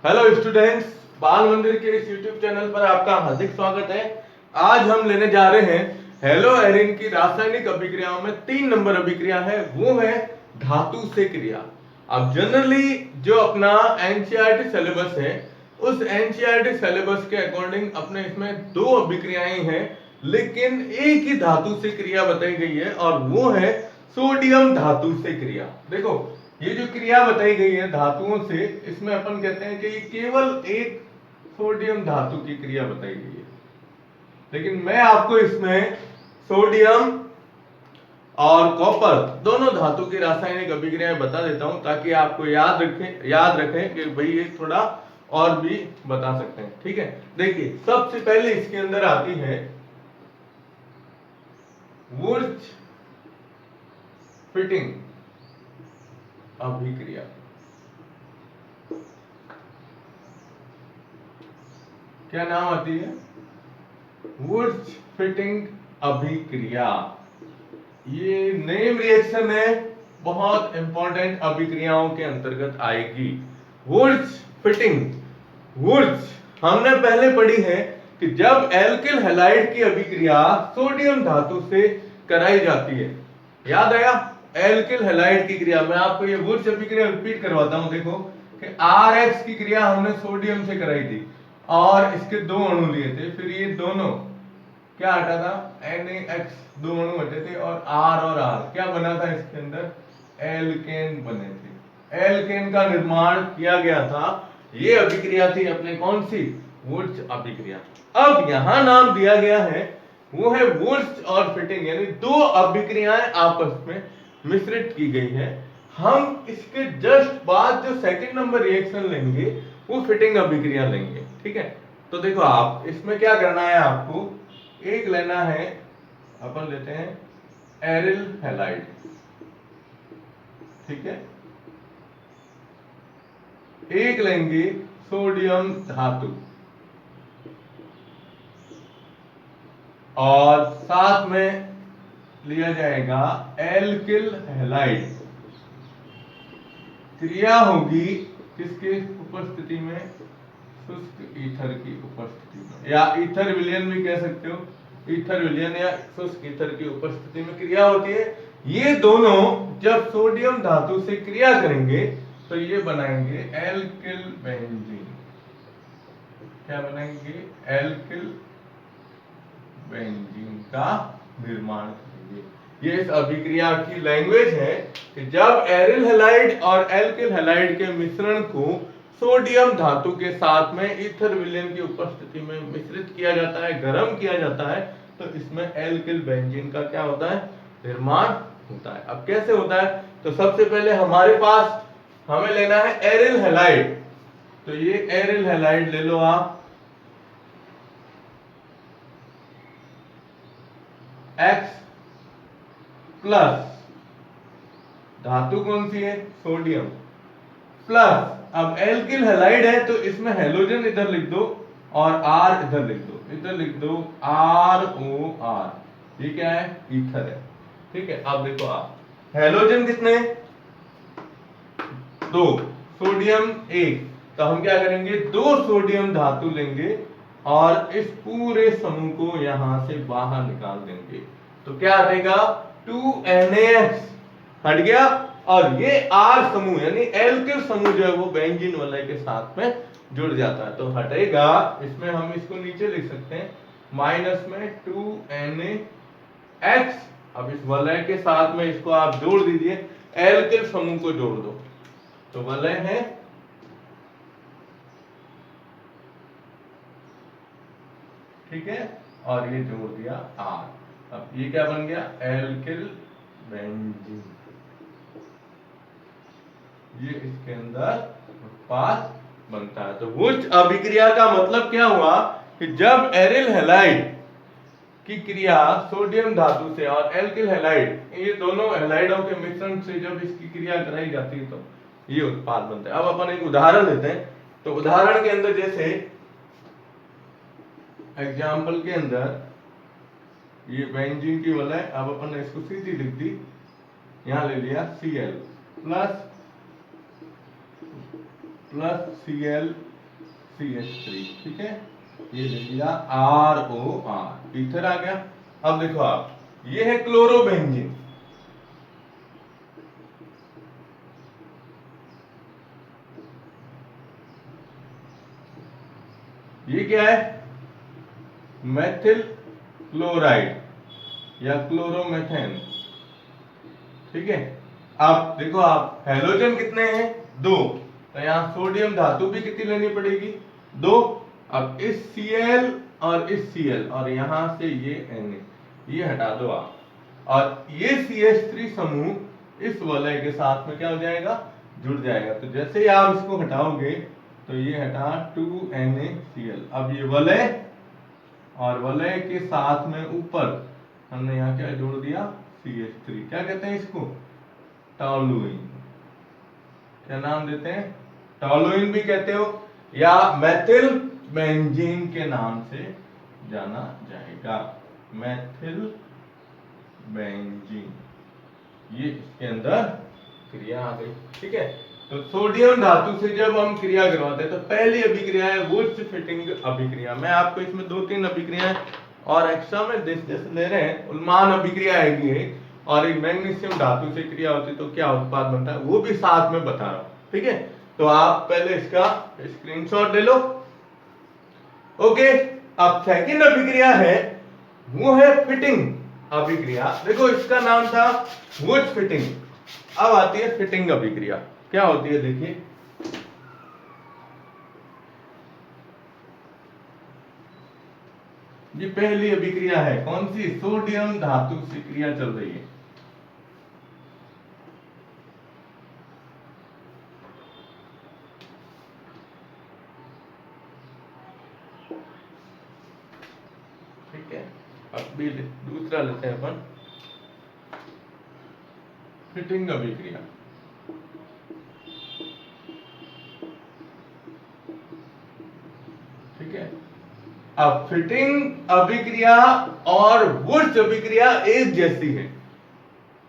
Hello students, बाल मंदिर के इस यूट्यूब चैनल पर आपका हार्दिक स्वागत है। आज हम लेने जा रहे हैं हेलो एरिन की रासायनिक अभिक्रियाओं में 3 नंबर अभिक्रिया है, वो है धातु से क्रिया। अब जनरली जो अपना एनसीईआरटी सिलेबस है, उस एनसीईआरटी सिलेबस के अकॉर्डिंग अपने इसमें 2 अभिक्रियाएं हैं, लेकिन एक ही धातु से क्रिया बताई गई है और वो है सोडियम धातु से क्रिया। देखो, ये जो क्रिया बताई गई है धातुओं से, इसमें अपन कहते हैं कि ये केवल एक सोडियम धातु की क्रिया बताई गई है, लेकिन मैं आपको इसमें सोडियम और कॉपर दोनों धातु की रासायनिक अभिक्रियाएं बता देता हूं, ताकि आपको याद रखें कि भाई ये थोड़ा और भी बता सकते हैं। ठीक है, देखिए सबसे पहले इसके अंदर आती है वुर्च फिटिंग अभिक्रिया। क्या नाम आती है? वुर्च फिटिंग अभिक्रिया। ये नेम रिएक्शन है, बहुत इंपॉर्टेंट अभिक्रियाओं के अंतर्गत आएगी। वुर्च फिटिंग, वुर्च हमने पहले पढ़ी है कि जब एल्किल हैलाइड की अभिक्रिया सोडियम धातु से कराई जाती है, याद आया? एल्किल हैलाइड की क्रिया, मैं आपको ये वुर्च अभिक्रिया रिपीट करवाता हूं। देखो कि RX की क्रिया हमने सोडियम से कराई थी और इसके 2 अणु लिए थे, फिर ये दोनों क्या हटा था? NaX, 2 अणु हटे थे और R क्या बना था? इसके अंदर एल्केन बने थे। एल्केन का निर्माण किया गया था। ये अभिक्रिया थी अपने कौन सी? वुर्च अभिक्रिया। अब यहां नाम दिया गया है, वो है वुर्च और फिटिंग, यानी 2 अभिक्रियाएं आपस में मिश्रित की गई है। हम इसके जस्ट बाद जो सेकंड नंबर रिएक्शन लेंगे वो फिटिंग अभिक्रिया लेंगे। ठीक है, तो देखो आप इसमें क्या करना है, आपको एक लेना है, अपन लेते हैं एरिल हैलाइड। ठीक है, एक लेंगे सोडियम धातु और साथ में लिया जाएगा एल्किल हैलाइड। क्रिया होगी किसके उपस्थिति में? शुष्क ईथर की उपस्थिति में, या ईथर विलयन भी कह सकते हो। ईथर विलयन या शुष्क ईथर की उपस्थिति में क्रिया होती है। ये दोनों जब सोडियम धातु से क्रिया करेंगे तो ये बनाएंगे एल्किल बेंजीन। क्या बनाएंगे? एल्किल बेंजीन का निर्माण करेंगे। ये इस अभिक्रिया की लैंग्वेज है कि जब एरिल हैलाइड और एल्किल हैलाइड के मिश्रण को सोडियम धातु के साथ में ईथर विलयन की उपस्थिति में मिश्रित किया जाता है, गर्म किया जाता है, तो इसमें एल्किल बेंजीन का क्या होता है? निर्माण होता है। अब कैसे होता है? तो सबसे पहले हमारे पास हमें लेना है एरिल हैलाइड, तो ये एरिल हैलाइड ले लो आप। X प्लस धातु कौन सी है? सोडियम प्लस, अब एल्किल हैलाइड है तो इसमें हेलोजन इधर लिख दो और R इधर लिख दो, इधर लिख दो ROR। ये क्या है? ईथर है। ठीक है, अब देखो आप हेलोजन कितने? 2, सोडियम 1, तो हम क्या करेंगे? 2 सोडियम धातु लेंगे और इस पूरे समूह को यहां से बाहर निकाल देंगे, तो क्या हटेगा? 2NaX हट गया, और ये R समूह यानी एल्किल समूह जो है वो बेंजीन वलय के साथ में जुड़ जाता है, तो हटेगा। इसमें हम इसको नीचे लिख सकते हैं माइनस में 2NaX। अब इस वलय के साथ में इसको आप जोड़ दीजिए, एल्किल समूह को जोड़ दो, तो वलय है ठीक है, और ये जोड़ दिया R। अब ये क्या बन गया? Alkyl benzene. ये इसके अंदर उत्पाद बनता है। तो वुर्च अभिक्रिया का मतलब क्या हुआ कि जब एरिल हैलाइड की क्रिया सोडियम धातु से और एल्किल हैलाइड, ये दोनों हैलाइडों के मिश्रण से जब इसकी क्रिया कराई जाती है तो ये उत्पाद बनता है। अब अपन एक उदाहरण लेते हैं, तो उदाहरण के अंदर जैसे एग्जाम्पल के अंदर ये बेंजीन की वलय, अब अपन ने इसको सीधी लिख दी, यहां ले लिया Cl प्लस Cl CH3, ठीक है, ये ले लिया ROR, ईथर आ गया। अब देखो आप, ये है क्लोरोबेंजीन, ये क्या है, मेथिल क्लोराइड या क्लोरोमेथेन, ठीक है। अब देखो आप, हेलोजन कितने हैं, 2, तो यहाँ सोडियम धातु भी कितनी लेनी पड़ेगी, 2। अब इस Cl और इस Cl और यहां से ये Na, ये हटा दो आप, और ये CH3 समूह इस वलय के साथ में क्या हो जाएगा, जुड़ जाएगा। तो जैसे ही आप इसको हटाओगे तो ये हटा 2NaCl। अब ये वलय और वलय के साथ में ऊपर हमने यहाँ क्या जोड़ दिया, CH3, क्या कहते हैं इसको, टॉलुइन। क्या नाम देते हैं, टॉलुइन भी कहते हो, या मेथिल बेंजीन के नाम से जाना जाएगा, मेथिल बेंजीन। ये इसके अंदर क्रिया आ गई, ठीक है। तो सोडियम धातु से जब हम क्रिया करवाते हैं तो पहली अभिक्रिया है वुड्स फिटिंग अभिक्रिया। मैं आपको इसमें 2-3 अभिक्रियाएं और एक्स्ट्रा में जैसे ले रहे हैं, उन्मान अभिक्रिया आएगी है, और एक मैग्नीशियम धातु से क्रिया होती है तो क्या उत्पाद बनता है वो भी साथ में बता रहा हूं, ठीक है। तो आप पहले इसका स्क्रीनशॉट ले लो। ओके, अब सेकंड अभिक्रिया है, वो है फिटिंग अभिक्रिया। देखो इसका नाम था वुड्स फिटिंग, अब आती है फिटिंग अभिक्रिया। क्या होती है देखिए, ये पहली अभिक्रिया है, कौन सी, सोडियम धातु से क्रिया चल रही है। ठीक है, अब भी दूसरा लेते हैं अपन, फिटिंग अभिक्रिया। ठीक है, अब फिटिंग अभिक्रिया और वुड्स अभिक्रिया एक जैसी है।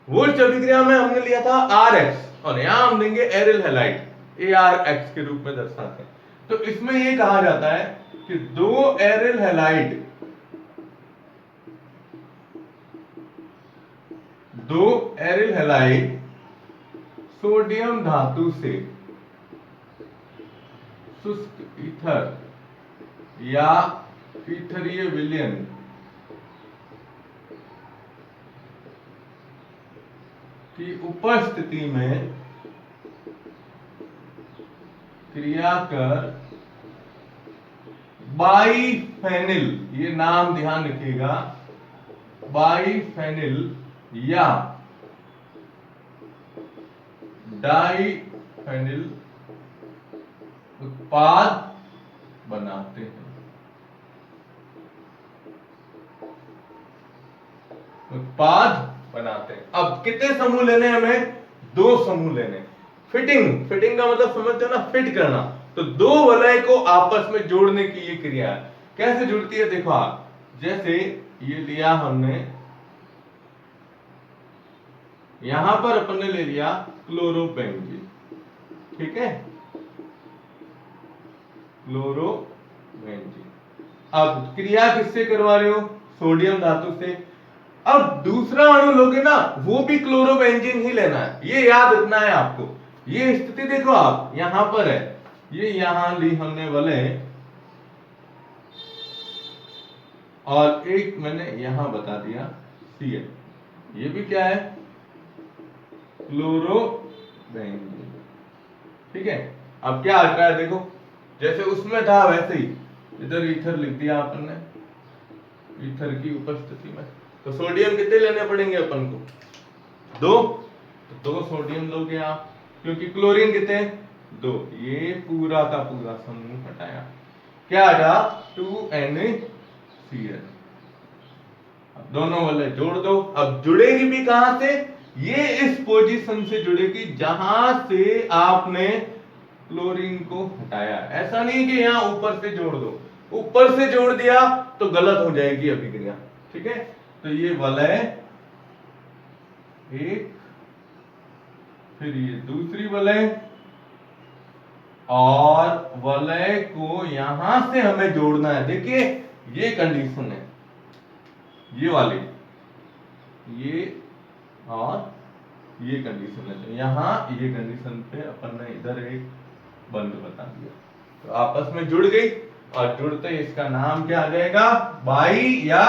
वुड्स अभिक्रिया में हमने लिया था RX और यहां हम देंगे एरिल हैलाइड, ARX के रूप में दर्शाते हैं। तो इसमें यह कहा जाता है कि 2 aryl halide, 2 aryl halide sodium धातु से शुष्क ईथर या ईथरीय विलयन की उपस्थिति में क्रिया कर बाईफेनिल, ये नाम ध्यान रखिएगा, बाईफेनिल या डाईफेनिल उत्पाद बनाते हैं, उत्पाद बनाते हैं। अब कितने समूह लेने हमें, 2 समूह लेने। फिटिंग, फिटिंग का मतलब समझते हो ना, फिट करना। तो 2 वलय को आपस में जोड़ने की ये क्रिया है। कैसे जुड़ती है देखो आप, जैसे ये लिया हमने, यहां पर अपन ने ले लिया क्लोरोबेंजीन, ठीक है, क्लोरोबेंजीन। अब क्रिया किससे करवा रहे हो, सोडियम धातु से। अब दूसरा अणु लोगे ना, वो भी क्लोरोबेंजीन ही लेना है, ये याद रखना है आपको। ये स्थिति देखो आप, यहां पर है, ये यहां ली हमने वलय, और एक मैंने यहां बता दिया Cl, ये भी क्या है, क्लोरोबेंजीन, ठीक है। अब क्या हट रहा है देखो, जैसे उसमें था वैसे ही इधर ईथर लिख दिया अपन ने, ईथर की उपस्थिति में। तो सोडियम कितने लेने पड़ेंगे अपन को, 2, तो 2 सोडियम लोगे आप, क्योंकि क्लोरीन कितने, 2। ये पूरा का पूरा समूह हटाया, क्या हटा, 2NaCl। अब दोनों वाले जोड़ दो। अब जुड़ेगी भी कहां से, ये इस पोजीशन से जुड़ेगी जहां से आपने क्लोरीन को हटाया। ऐसा नहीं कि यहां ऊपर से जोड़ दो, ऊपर से जोड़ दिया तो गलत हो जाएगी अभिक्रिया, ठीक है। तो ये वलय एक, फिर ये दूसरी वलय, और वलय को यहां से हमें जोड़ना है। देखिए ये कंडीशन है, ये वाली, ये और ये कंडीशन है। तो यहाँ ये कंडीशन पे अपन ने इधर एक बंद बता दिया, तो आपस में जुड़ गई, और जुड़ते ही इसका नाम क्या आ जाएगा, बाई या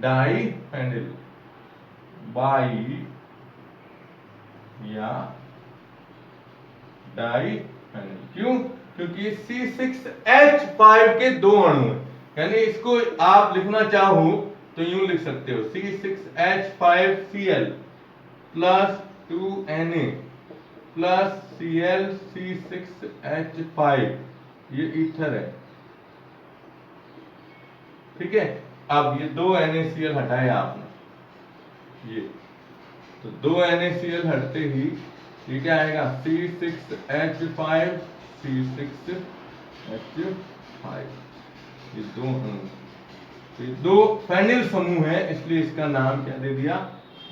डाई फेनिल। बाई या डाई फेनिल। क्यों? क्योंकि C6H5 के दो अणु हैं, यानी इसको आप लिखना चाहो तो यूं लिख सकते हो, C6H5Cl plus 2Na plus Cl C6H5, ये ईथर है, ठीक है। अब ये दो NaCl हटाए आपने, ये तो दो NaCl हटते ही ये क्या आएगा, C6H5 C6H5, ये दो तो ये दो फेनिल समूह है, इसलिए इसका नाम क्या दे दिया,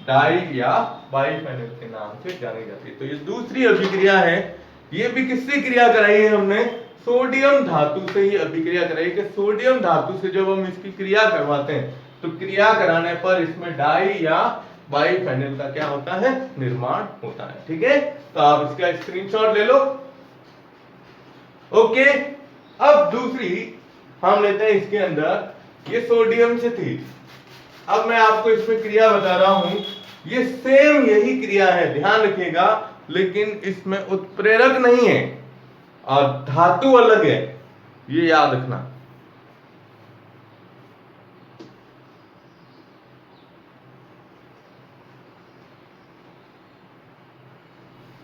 डाई या बाई फेनिल के नाम से जानी जाती है। तो ये दूसरी अभिक्रिया है, ये भी किससे क्रिया कराई है हमने, सोडियम धातु से ही अभिक्रिया कराई। कि सोडियम धातु से जब हम इसकी क्रिया करवाते हैं तो क्रिया कराने पर इसमें डाई या बाई फेनिल का क्या होता है, निर्माण होता है, ठीक है। तो आप इसका स्क्रीनशॉट ले लो। ओके, अब दूसरी हम लेते हैं, इसके अंदर ये सोडियम से थी, अब मैं आपको इसमें क्रिया बता रहा हूं, ये सेम यही क्रिया है, ध्यान रखिएगा, लेकिन इसमें उत्प्रेरक नहीं है और धातु अलग है, ये याद रखना।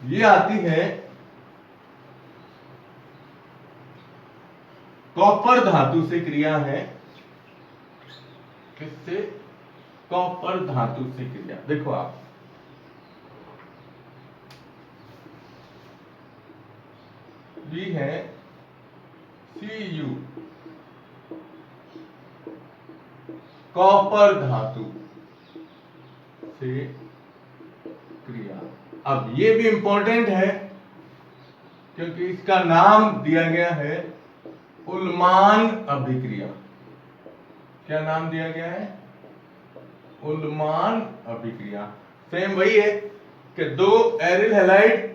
ये आती है कॉपर धातु से क्रिया है, किससे, कॉपर धातु से क्रिया। देखो आप, भी है Cu, कॉपर धातु से क्रिया। अब ये भी इंपॉर्टेंट है क्योंकि इसका नाम दिया गया है उल्मान अभिक्रिया। क्या नाम दिया गया है, उल्मान अभिक्रिया। सेम वही है कि दो एरिल हैलाइड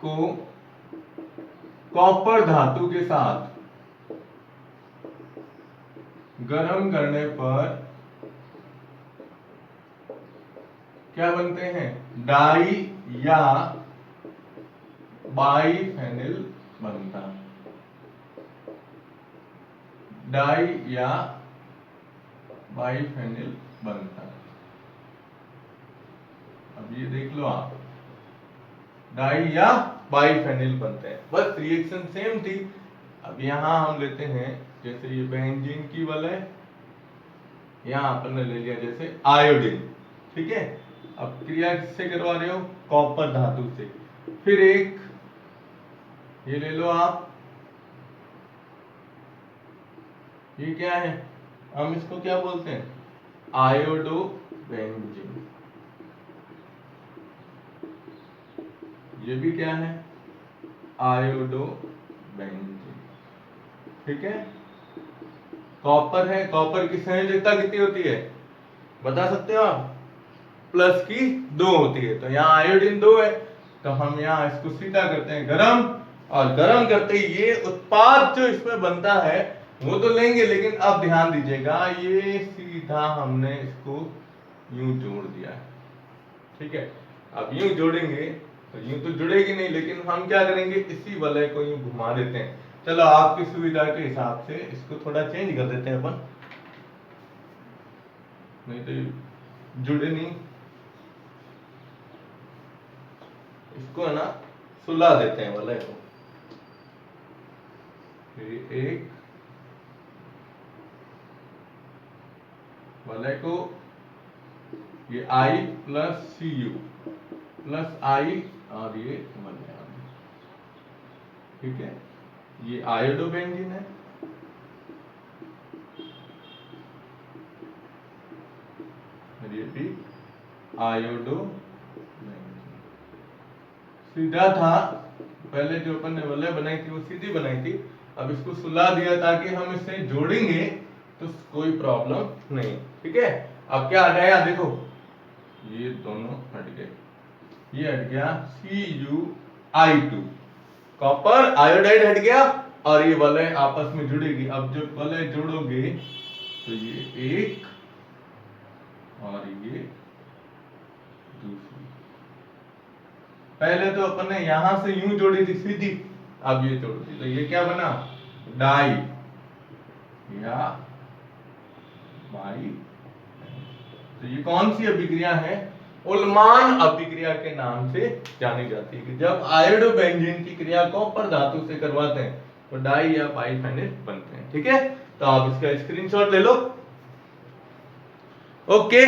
को कॉपर धातु के साथ गर्म करने पर क्या बनते हैं, डाई या बाई फेनिल बनता है, डाई या बाई फेनिल बनता है। अब ये देख लो आप, डाई या बाई फेनिल बनते हैं, बस रिएक्शन सेम थी। अब यहां हम लेते हैं, जैसे ये बेंजीन की वलय, यहां अपन ने ले लिया जैसे आयोडीन, ठीक है। अब क्रिया किससे करवा रहे हो, कॉपर धातु से। फिर एक ये ले लो आप, ये क्या है, हम इसको क्या बोलते हैं, आयोडो बेंजीन। ये भी क्या है, आयोडो बेंजीन, ठीक है। कॉपर है, कॉपर की संयोजकता कितनी होती है, बता सकते हो आप, प्लस की 2 होती है, तो यहाँ आयोडीन 2 है, तो हम यहाँ इसको सीधा करते हैं गरम, और गरम करते ही ये उत्पाद जो इसमें बनता है वो तो लेंगे, लेकिन अब ध्यान दीजिएगा, ये सीधा हमने इसको यूं जोड़ दिया है, ठीक है। अब यूं जोड़ेंगे तो यूं तो जुड़ेगी नहीं, लेकिन हम क्या करेंगे, इसी वलय को यूं घुमा देते हैं। चलो आपकी सुविधा के हिसाब से इसको थोड़ा चेंज कर देते हैं अपन, नहीं तो जुड़े नहीं, इसको है ना सुला देते हैं वलय को। एक वलय को, ये I plus Cu plus I, और ये वलय, ठीक है। ये आयोडो बेंजीन है, और ये भी आयोडो सीधा था, पहले जो अपन ने वलय बनाई थी वो सीधी बनाई थी, अब इसको सुला दिया ताकि हम इसे जोड़ेंगे तो कोई प्रॉब्लम नहीं। ठीक है, अब क्या हट गया देखो, ये दोनों हट गए, ये हट गया CuI2, कॉपर आयोडाइड हट गया और ये वलय आपस में जुड़ेगी। अब जब वलय जोड़ोगे तो ये एक और ये दूसरी, पहले तो अपन ने यहां से यूं जोड़ी थी सीधी, अब ये जोड़ दी तो ये क्या बना, डाई या बाई। तो ये कौन सी अभिक्रिया है, उल्मान अभिक्रिया के नाम से जानी जाती है कि जब आयोडो बेंजीन की क्रिया कॉपर धातु से करवाते हैं तो डाई या बाइफेनिल बनते हैं। ठीक है, तो आप इसका स्क्रीनशॉट ले लो। ओके,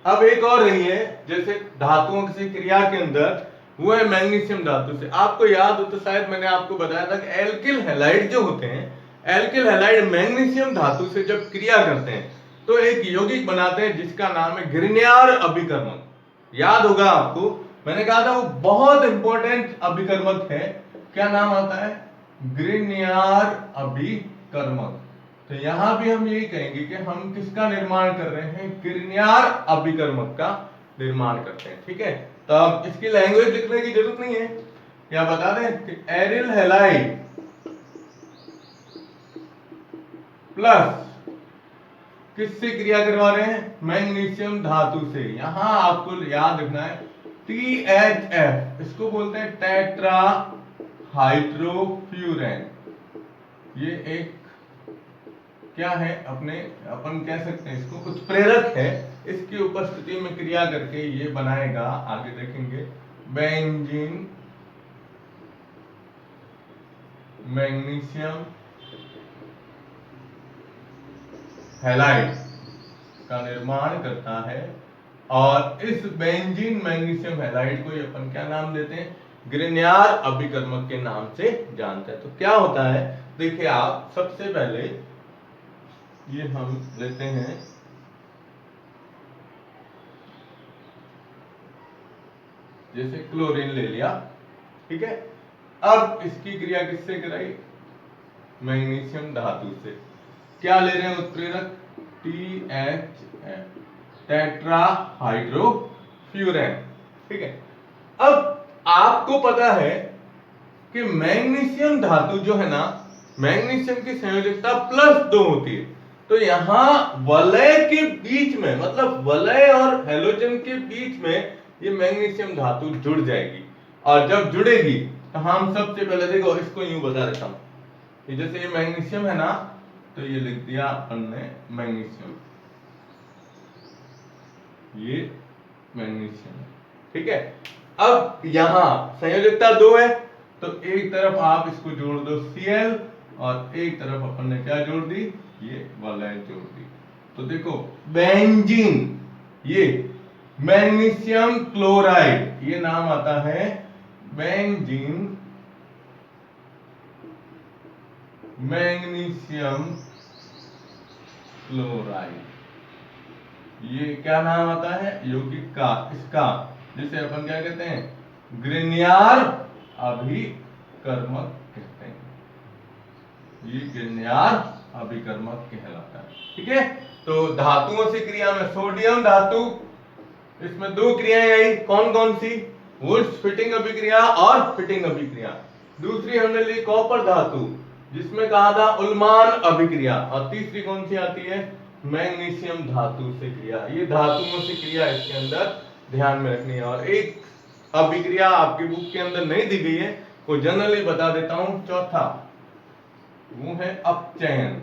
अब एक और रही है, जैसे धातुओं की क्रिया के अंदर वो है मैग्नीशियम धातु से। आपको याद हो तो शायद मैंने आपको बताया था कि एल्किल हैलाइड जो होते हैं, एल्किल हैलाइड मैग्नीशियम धातु से जब क्रिया करते हैं तो एक यौगिक बनाते हैं जिसका नाम है ग्रिग्नार्ड अभिकर्मक। याद होगा आपको, मैंने कहा था वो बहुत इंपॉर्टेंट अभिकर्मक है। क्या नाम आता है, ग्रिग्नार्ड अभिकर्मक। तो यहां भी हम यही कहेंगे कि हम किसका निर्माण कर रहे हैं, ग्रिग्नार्ड अभिकर्मक का निर्माण करते हैं। ठीक है, तो अब इसकी लैंग्वेज लिखने की जरूरत नहीं है, या बता दें कि एरिल हैलाइड प्लस किससे क्रिया करवा रहे हैं, मैग्नीशियम धातु से। यहां आपको याद रखना है THF, इसको बोलते हैं टेट्रा हाइड्रोफ्यूरेन। ये एक क्या है, अपन कह सकते हैं इसको उत्प्रेरक है, इसकी उपस्थिति में क्रिया करके ये बनाएगा, आगे देखेंगे, बेंजीन मैग्नीशियम हैलाइड का निर्माण करता है। और इस बेंजीन मैग्नीशियम हैलाइड को अपन क्या नाम देते हैं, ग्रिग्नार्ड अभिकर्मक के नाम से जानते हैं। तो क्या होता है, देखिए आप, सबसे पहले ये हम लेते हैं जैसे क्लोरीन ले लिया। ठीक है, अब इसकी क्रिया किससे कराई, मैग्नीशियम धातु से। क्या ले रहे हैं उत्प्रेरक, THF, टेट्रा हाइड्रोफ्यूरेन। ठीक है, अब आपको पता है कि मैग्नीशियम धातु जो है ना, मैग्नीशियम की संयोजकता +2 होती है। तो यहां वलय के बीच में, मतलब वलय और हैलोजन के बीच में ये मैग्नीशियम धातु जुड़ जाएगी, और जब जुड़ेगी तो हम सबसे पहले देखो इसको यूं बता देता हूं, जैसे ये मैग्नीशियम है ना, तो ये लिख दिया अपन ने मैग्नीशियम, ये मैग्नीशियम। ठीक है, अब यहां संयोजकता 2 है, तो एक तरफ आप इसको जोड़ दो Cl, और एक तरफ अपन ने क्या जोड़ दी, ये वलय जोड़ दी। तो देखो बेंजीन, ये मैग्नीशियम क्लोराइड, ये नाम आता है बेंजीन मैग्नीशियम क्लोराइड, ये क्या नाम आता है यौगिक का, इसका, जिसे अपन क्या कहते हैं, ग्रिग्नार्ड अभिकर्मक कहते हैं। ये ग्रिग्नार्ड अभिकर्मक कहलाता है। ठीक है, तो धातुओं से क्रिया में सोडियम धातु, इसमें 2 क्रियाएं आई, कौन कौन सी, वुड्स फिटिंग अभिक्रिया और फिटिंग अभिक्रिया। दूसरी हमने ली कॉपर धातु, जिसमें कहा था उल्मान अभिक्रिया, और तीसरी कौन सी आती है, मैग्नीशियम धातु से क्रिया। ये धातुओं से क्रिया इसके अंदर ध्यान में रखनी है। और एक अभिक्रिया आपकी बुक के अंदर नहीं दी गई है, वो जनरली बता देता हूं, चौथा, वो है अपचयन,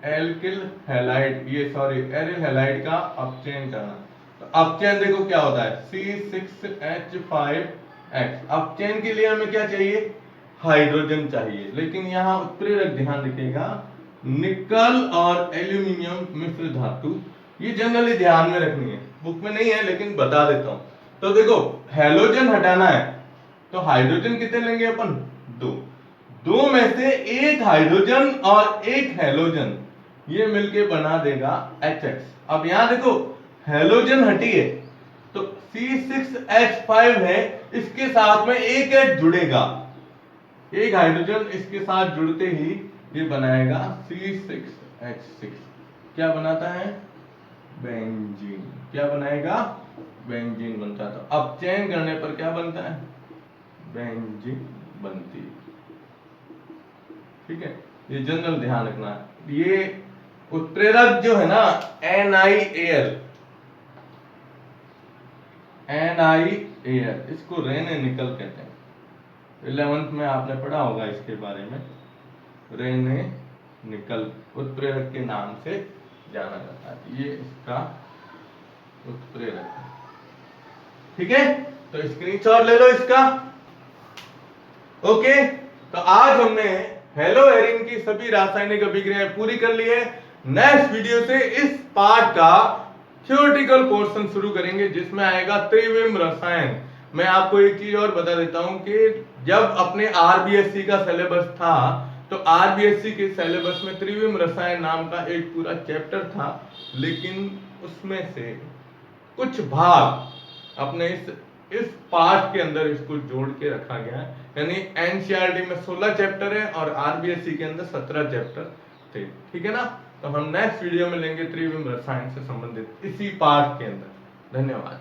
एल्किल हैलाइड, ये सॉरी एरिल हैलाइड का अपचयन करना। तो अपचयन देखो क्या होता है, C6H5X। अपचयन के लिए हमें क्या चाहिए, हाइड्रोजन चाहिए, लेकिन यहाँ उत्प्रेरक ध्यान रखिएगा, निकल और एल्यूमिनियम मिश्र धातु, ये जनरली ध्यान में रखनी है, बुक में नहीं है लेकिन बता देता हूं। तो देखो हैलोजन हटाना है, तो हाइड्रोजन कितने लेंगे अपन, 2 में से एक हाइड्रोजन और एक हैलोजन, ये मिलके बना देगा HX। अब यहां देखो हेलोजन हटिए तो C6H5 है, इसके साथ में एक H जुड़ेगा, एक हाइड्रोजन इसके साथ जुड़ते ही ये बनाएगा C6H6। क्या बनाता है? बेंजीन। क्या बनाएगा? बेंजीन बनता है। तो अब चयन करने पर क्या बनता है? बेंजीन बनती है। ठीक है, ये जनरल ध्यान रखना है। ये उत्प्रेरक जो है ना NiAl, इसको रेने निकल कहते हैं। 11th में आपने पढ़ा होगा इसके बारे में। रेने निकल उत्प्रेरक के नाम से जाना जाता है, ये इसका उत्प्रेरक है। ठीक है, तो स्क्रीनशॉट ले लो इसका। ओके, तो आज हमने हेलोएरिन की सभी रासायनिक अभिक्रियाएं पूरी कर ली है। नेक्स्ट वीडियो से इस पार्ट का थ्योरेटिकल पोर्शन शुरू करेंगे जिसमें आएगा त्रिविम रसायन। मैं आपको एक चीज और बता देता हूं कि जब अपने आरबीएससी का सिलेबस था तो आरबीएससी के सिलेबस में त्रिविम रसायन नाम का एक पूरा चैप्टर था, लेकिन उसमें से कुछ भाग अपने इस पार्ट के अंदर इसको जोड़ के रखा गया है। यानी एनसीईआरटी में 16 चैप्टर है और आरबीएससी के अंदर 17 चैप्टर थे। ठीक है ना, तो हम नेक्स्ट वीडियो में लेंगे त्रिविम रसायन से संबंधित इसी पार्ट के अंदर। धन्यवाद।